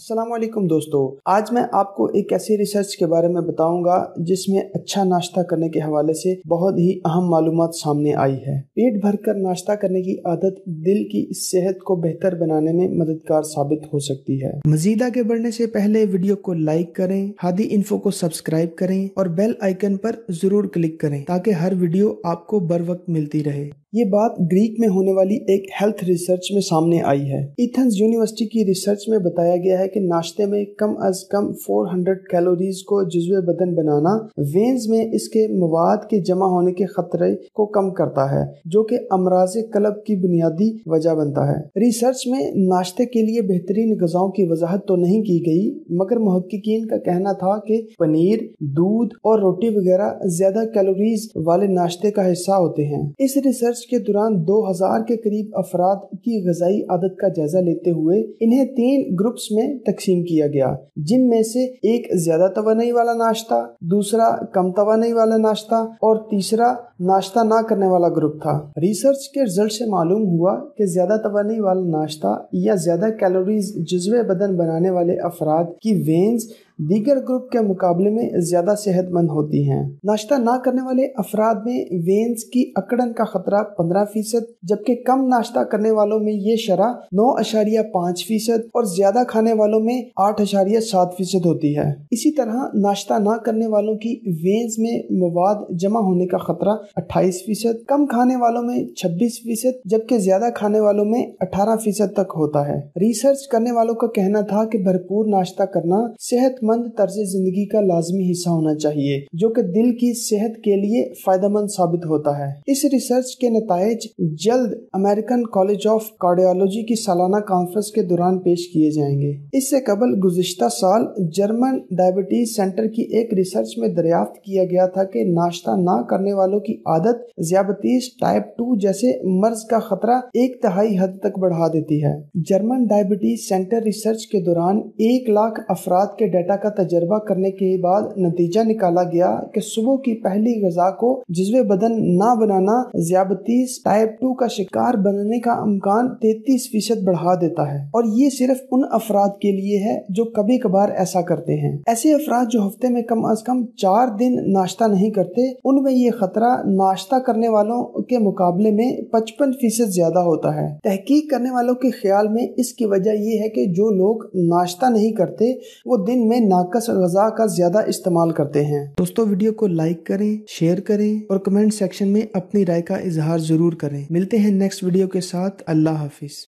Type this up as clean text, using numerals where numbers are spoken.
अस्सलाम वालेकुम दोस्तों, आज मैं आपको एक ऐसी रिसर्च के बारे में बताऊंगा जिसमें अच्छा नाश्ता करने के हवाले से बहुत ही अहम मालूमात सामने आई है। पेट भरकर नाश्ता करने की आदत दिल की सेहत को बेहतर बनाने में मददगार साबित हो सकती है। मजीद आगे बढ़ने से पहले वीडियो को लाइक करें, हादी इन्फो को सब्सक्राइब करें और बेल आइकन पर जरूर क्लिक करें ताकि हर वीडियो आपको बर वक्त मिलती रहे। ये बात ग्रीक में होने वाली एक हेल्थ रिसर्च में सामने आई है। एथेंस यूनिवर्सिटी की रिसर्च में बताया गया है कि नाश्ते में कम अज कम 400 कैलोरीज को जुज़्वे बदन बनाना वेन्स में इसके मवाद के जमा होने के खतरे को कम करता है, जो कि अमराज़े कल्ब की बुनियादी वजह बनता है। रिसर्च में नाश्ते के लिए बेहतरीन ग़िज़ाओं की वजाहत तो नहीं की गई, मगर मुहक्किकीन का कहना था कि पनीर, दूध और रोटी वगैरह ज्यादा कैलोरीज वाले नाश्ते का हिस्सा होते हैं। इस रिसर्च के दौरान 2000 के करीब अफराद की ग़िज़ाई आदत का जायजा लेते हुए इन्हें 3 ग्रुप्स में तकसीम किया गया, जिनमें से एक ज्यादा तवानाई वाला नाश्ता, दूसरा कम तवानाई वाला नाश्ता और तीसरा नाश्ता ना करने वाला ग्रुप था। रिसर्च के रिजल्ट से मालूम हुआ कि ज्यादा तवानाई वाला नाश्ता या ज्यादा कैलोरीज जुज़्वे बदन बनाने वाले अफराद की वेन्स दीगर ग्रुप के मुकाबले में ज्यादा सेहतमंद होती हैं। नाश्ता ना करने वाले अफराद में वेन्स की अकड़न का खतरा 15%, जबकि कम नाश्ता करने वालों में ये शरह 9.5% और ज्यादा खाने वालों में 8.7% होती है। इसी तरह नाश्ता ना करने वालों की वेन्स में मवाद जमा होने का खतरा 28%, कम खाने वालों में 26%, जबकि ज्यादा खाने वालों में 18% तक होता है। रिसर्च करने वालों का कहना था कि भरपूर नाश्ता करना सेहतमंद तर्ज जिंदगी का लाजमी हिस्सा होना चाहिए, जो कि दिल की सेहत के लिए फायदेमंद साबित होता है। इस रिसर्च के नताइज जल्द अमेरिकन कॉलेज ऑफ कार्डियोलॉजी की सालाना कॉन्फ्रेंस के दौरान पेश किए जाएंगे। इससे कबल गुज़िश्ता साल जर्मन डायबिटीज सेंटर की एक रिसर्च में दरियाफ्त किया गया था कि नाश्ता ना करने वालों की आदत ज़ियाबतीस टाइप 2 जैसे मर्ज का खतरा 1/3 हद तक बढ़ा देती है। जर्मन डायबिटीज सेंटर रिसर्च के दौरान 1 लाख अफराद के डाटा का तजर्बा करने के बाद नतीजा निकाला गया कि सुबह की पहली ग़िज़ा को जुज़्वे बदन ना बनाना ज़ियाबतीस टाइप 2 का शिकार बनने का इम्कान 33% बढ़ा देता है, और ये सिर्फ उन अफराद के लिए है जो कभी कभार ऐसा करते हैं। ऐसे अफराद जो हफ्ते में कम अज कम 4 दिन नाश्ता नहीं करते, उनमें ये खतरा नाश्ता करने वालों के मुकाबले में 55% ज्यादा होता है। तहकीक करने वालों के ख्याल में इसकी वजह ये है कि जो लोग नाश्ता नहीं करते वो दिन में नाकस ग़िज़ा का ज्यादा इस्तेमाल करते हैं। दोस्तों, वीडियो को लाइक करें, शेयर करें और कमेंट सेक्शन में अपनी राय का इजहार जरूर करें। मिलते हैं नेक्स्ट वीडियो के साथ। अल्लाह हाफिज।